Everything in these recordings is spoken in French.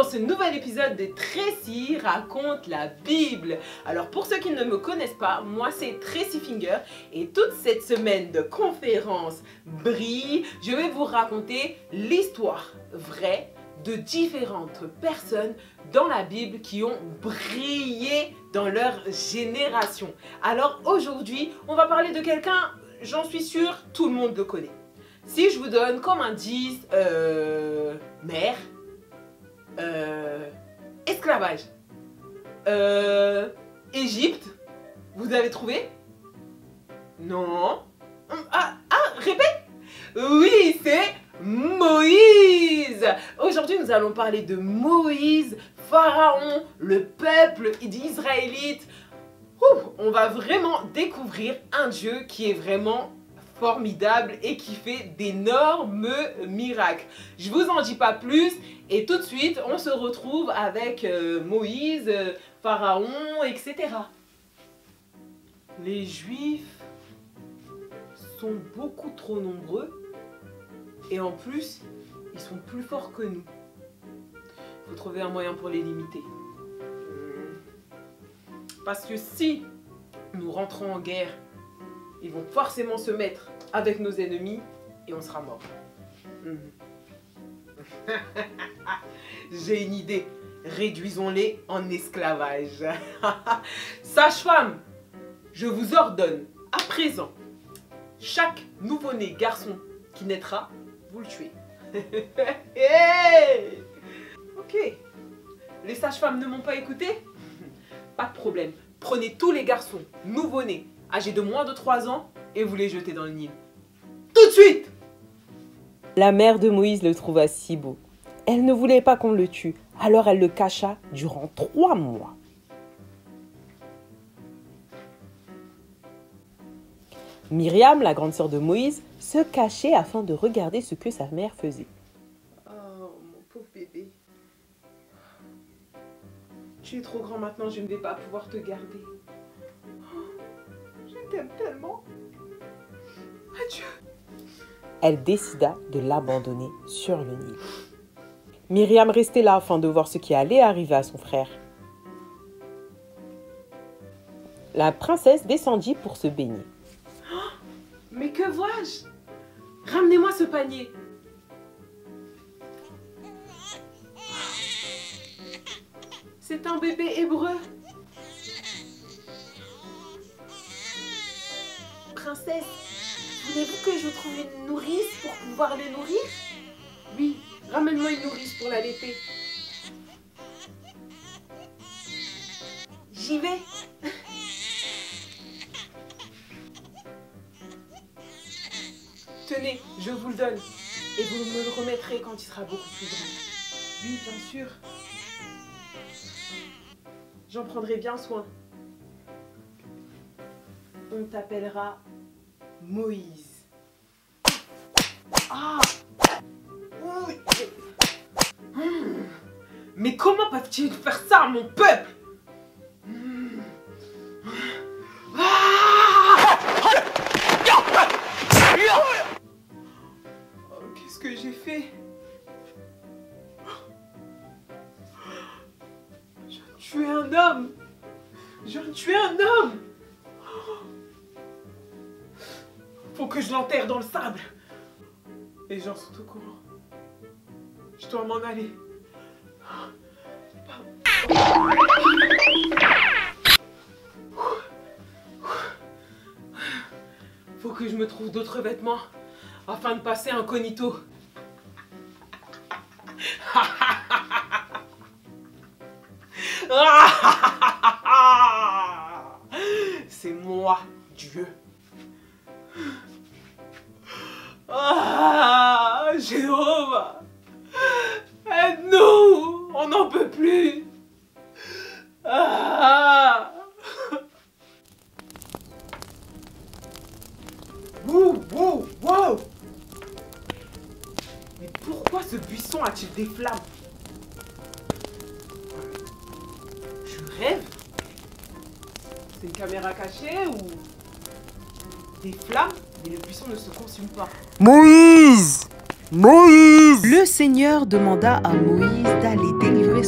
dans ce nouvel épisode de Tracy raconte la Bible. Alors pour ceux qui ne me connaissent pas, moi c'est Tracy Finger et toute cette semaine de conférence brille, je vais vous raconter l'histoire vraie de différentes personnes dans la Bible qui ont brillé dans leur génération. Alors aujourd'hui, on va parler de quelqu'un, j'en suis sûre, tout le monde le connaît. Si je vous donne comme indice, mère, esclavage, Égypte, vous avez trouvé? Non. Répète. Oui, c'est Moïse. Aujourd'hui, nous allons parler de Moïse, Pharaon, le peuple d'Israélites. On va vraiment découvrir un Dieu qui est vraiment formidable et qui fait d'énormes miracles. Je vous en dis pas plus et tout de suite on se retrouve avec Moïse, Pharaon, etc. Les Juifs sont beaucoup trop nombreux et en plus ils sont plus forts que nous. Il faut trouver un moyen pour les limiter. Parce que si nous rentrons en guerre, ils vont forcément se mettre avec nos ennemis et on sera mort. J'ai une idée. Réduisons-les en esclavage. Sage-femme, je vous ordonne à présent, chaque nouveau-né garçon qui naîtra, vous le tuez. Hey! Ok. Les sages-femmes ne m'ont pas écouté? Pas de problème. Prenez tous les garçons nouveau-nés âgés de moins de 3 ans et vous les jetez dans le Nil. Tout de suite! La mère de Moïse le trouva si beau. Elle ne voulait pas qu'on le tue, alors elle le cacha durant 3 mois. Myriam, la grande sœur de Moïse, se cachait afin de regarder ce que sa mère faisait. Oh, mon pauvre bébé. Tu es trop grand maintenant, je ne vais pas pouvoir te garder. Je t'aime tellement. Adieu. Elle décida de l'abandonner sur le Nil. Myriam restait là afin de voir ce qui allait arriver à son frère. La princesse descendit pour se baigner. Oh, mais que vois-je? Ramenez-moi ce panier. C'est un bébé hébreu. Princesse, voulez-vous que je trouve une nourrice pour pouvoir les nourrir? Oui, ramène-moi une nourrice pour l'allaiter. J'y vais. Tenez, je vous le donne. Et vous me le remettrez quand il sera beaucoup plus grand. Oui, bien sûr. J'en prendrai bien soin. On t'appellera Moïse. Ah! Oui. Mais comment peuvent-ils faire ça à mon peuple? Oh, qu'est-ce que j'ai fait? Je viens de tuer un homme! Je viens de tuer un homme! Faut que je l'enterre dans le sable. Les gens sont au courant. Je dois m'en aller. Faut que je me trouve d'autres vêtements afin de passer incognito. C'est moi, Dieu. Ah, Jéhovah, aide-nous, on n'en peut plus. Ah. Wow. Mais pourquoi ce buisson a-t-il des flammes? Je rêve? C'est une caméra cachée ou des flammes? Mais le buisson ne se consume pas. Moïse! Moïse! Le Seigneur demanda à Moïse d'aller délivrer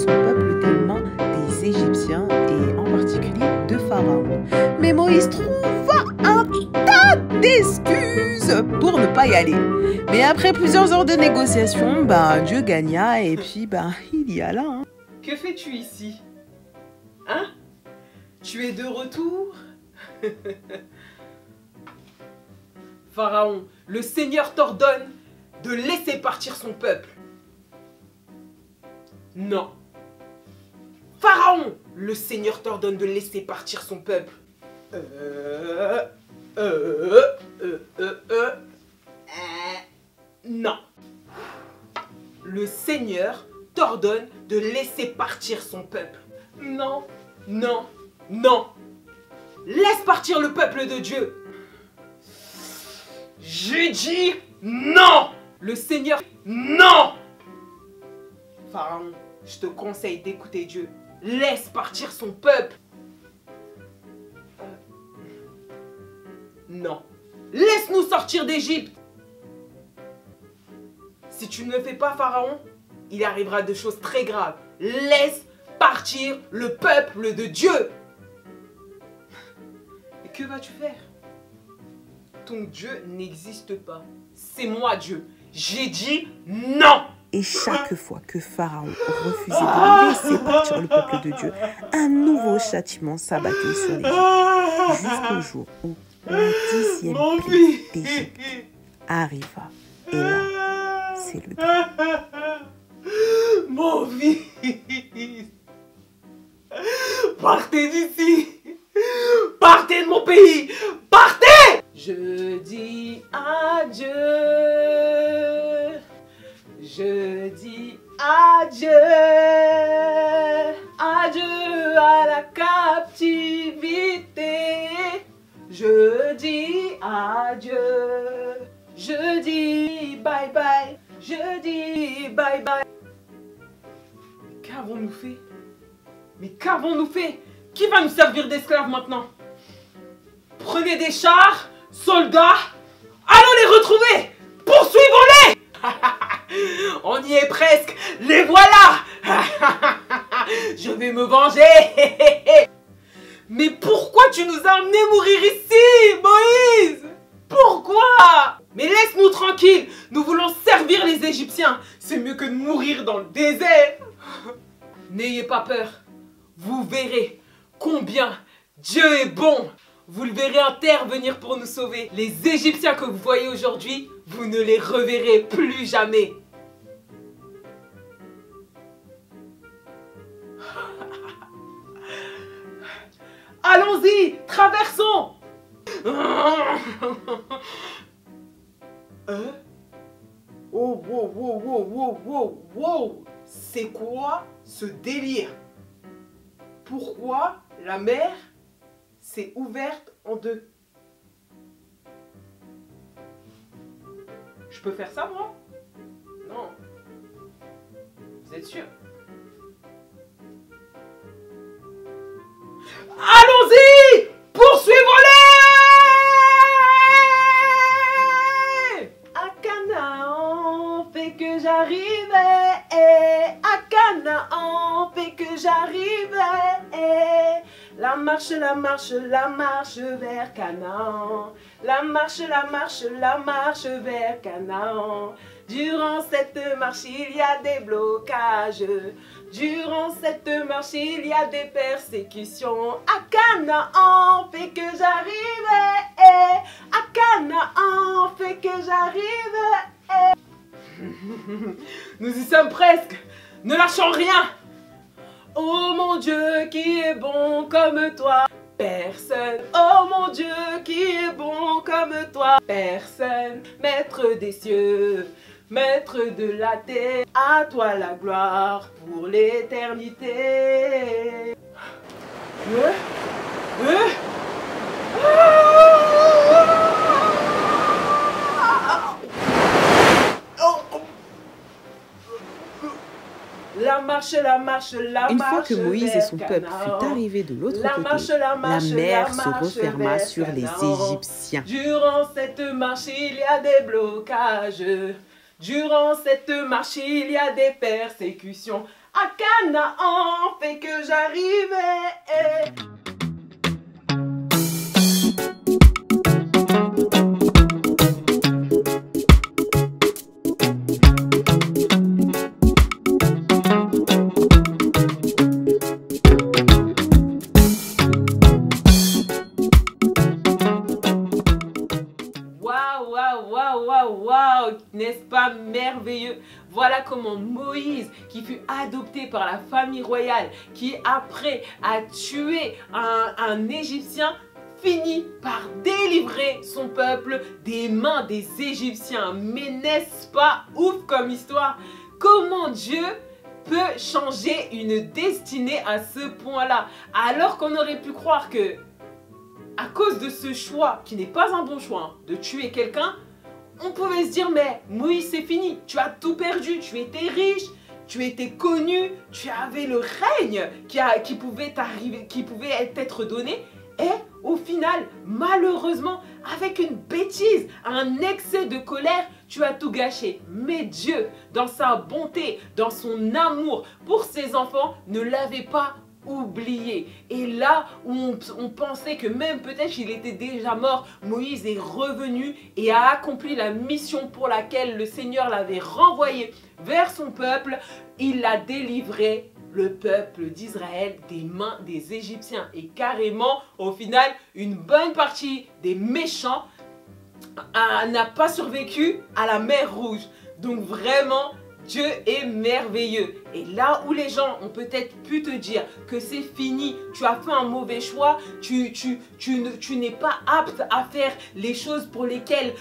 Moïse trouva un tas d'excuses pour ne pas y aller. Mais après plusieurs heures de négociations, Dieu gagna et puis il y alla. Hein. Que fais-tu ici? Hein? Tu es de retour? Pharaon, le Seigneur t'ordonne de laisser partir son peuple. Non. Pharaon, le Seigneur t'ordonne de laisser partir son peuple. Non. Le Seigneur t'ordonne de laisser partir son peuple. Non, non, non. Laisse partir le peuple de Dieu. J'ai dit non. Le Seigneur, non. Pharaon, je te conseille d'écouter Dieu. Laisse partir son peuple. Non. Laisse-nous sortir d'Égypte. Si tu ne le fais pas, Pharaon, il arrivera de choses très graves. Laisse partir le peuple de Dieu. Et que vas-tu faire? Ton Dieu n'existe pas. C'est moi, Dieu. J'ai dit non. Et chaque fois que Pharaon refusait de laisser partir le peuple de Dieu, un nouveau châtiment s'abattait sur l'Égypte. Jusqu'au jour où la 10e plaie d'Égypte arriva. Et là, c'est le drame. Mon fils, partez d'ici. Partez de mon pays. Partez. Je dis adieu. Je dis adieu. Adieu à la captivité. Je dis adieu. Je dis bye bye. Je dis bye bye. Qu'avons-nous fait? Mais qu'avons-nous fait? Qui va nous servir d'esclaves maintenant? Prenez des chars, soldats, allons les retrouver! Poursuivons-les! On y est presque, les voilà! Je vais me venger! Mais pourquoi tu nous as amenés mourir ici, Moïse? Pourquoi? Mais laisse-nous tranquilles, nous voulons servir les Égyptiens. C'est mieux que de mourir dans le désert. N'ayez pas peur, vous verrez combien Dieu est bon. Vous le verrez intervenir pour nous sauver. Les Égyptiens que vous voyez aujourd'hui, vous ne les reverrez plus jamais. Allons-y, traversons. Oh, wow, wow, wow, wow, wow, wow. C'est quoi ce délire? Pourquoi la mer s'est ouverte en deux? Je peux faire ça, moi? Non. Vous êtes sûr? Allons-y! Poursuivons-les! À Canaan, fait que j'arrivais. À Canaan, fait que j'arrivais. La marche, la marche, la marche vers Canaan. La marche vers Canaan. Durant cette marche, il y a des blocages. Durant cette marche, il y a des persécutions. À Canaan, fait que j'arrivais. À Canaan, fait que j'arrivais. Nous y sommes presque. Ne lâchons rien. Oh mon Dieu, qui est bon comme toi. Personne. Oh mon Dieu, qui est bon comme toi. Personne. Maître des cieux, maître de la terre. À toi la gloire pour l'éternité. La marche, la marche, la Une marche. fois que Moïse et son vers peuple Canaan. furent arrivés de l'autre La côté, marche, la marche, la mer la se marche referma vers sur les Canaan. Égyptiens. Durant cette marche, il y a des blocages. Durant cette marche, il y a des persécutions. À Canaan, fait que j'arrivais. merveilleux. Voilà comment Moïse, qui fut adopté par la famille royale, qui après a tué un Égyptien, finit par délivrer son peuple des mains des Égyptiens. Mais n'est-ce pas ouf comme histoire? Comment Dieu peut changer une destinée à ce point-là? Alors qu'on aurait pu croire que, à cause de ce choix, qui n'est pas un bon choix, de tuer quelqu'un, on pouvait se dire, mais Moïse, c'est fini, tu as tout perdu, tu étais riche, tu étais connu, tu avais le règne qui pouvait être donné. Et au final, malheureusement, avec une bêtise, un excès de colère, tu as tout gâché. Mais Dieu, dans sa bonté, dans son amour pour ses enfants, ne l'avait pas oublié. Et là où on pensait que même peut-être il était déjà mort, Moïse est revenu et a accompli la mission pour laquelle le Seigneur l'avait renvoyé vers son peuple. Il a délivré le peuple d'Israël des mains des Égyptiens. Et carrément, au final, une bonne partie des méchants n'a pas survécu à la mer Rouge. Donc vraiment, Dieu est merveilleux. Et là où les gens ont peut-être pu te dire que c'est fini, tu as fait un mauvais choix, tu n'es pas apte à faire les choses pour lesquelles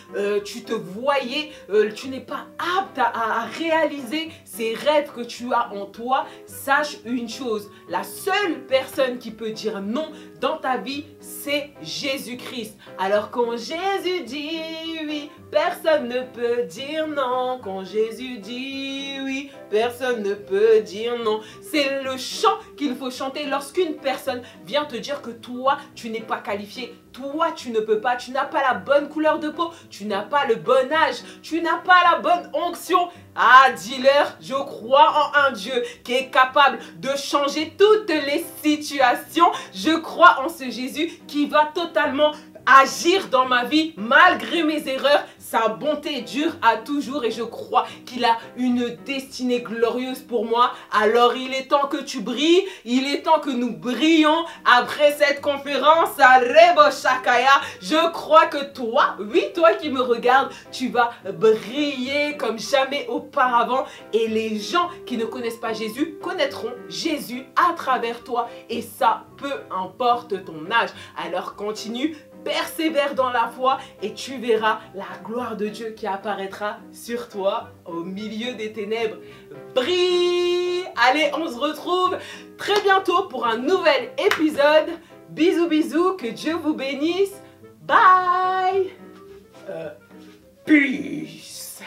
tu te voyais, tu n'es pas apte à réaliser ces rêves que tu as en toi, sache une chose, la seule personne qui peut dire non dans ta vie, c'est Jésus-Christ. Alors quand Jésus dit oui, personne ne peut dire non. Quand Jésus dit oui, personne ne peut dire non. C'est le chant qu'il faut chanter lorsqu'une personne vient te dire que toi, tu n'es pas qualifié. Toi, tu ne peux pas. Tu n'as pas la bonne couleur de peau. Tu n'as pas le bon âge. Tu n'as pas la bonne onction. Ah, dis-leur, je crois en un Dieu qui est capable de changer toutes les situations. Je crois en ce Jésus qui va totalement agir dans ma vie malgré mes erreurs. Sa bonté dure à toujours et je crois qu'il a une destinée glorieuse pour moi. Alors il est temps que tu brilles, il est temps que nous brillons après cette conférence à Rebo Shakaya. Je crois que toi, oui, toi qui me regardes, tu vas briller comme jamais auparavant et les gens qui ne connaissent pas Jésus connaîtront Jésus à travers toi et ça, peu importe ton âge. Alors continue, persévère dans la foi et tu verras la gloire de Dieu qui apparaîtra sur toi au milieu des ténèbres. Brille! Allez, on se retrouve très bientôt pour un nouvel épisode. Bisous, bisous, que Dieu vous bénisse. Bye! Peace!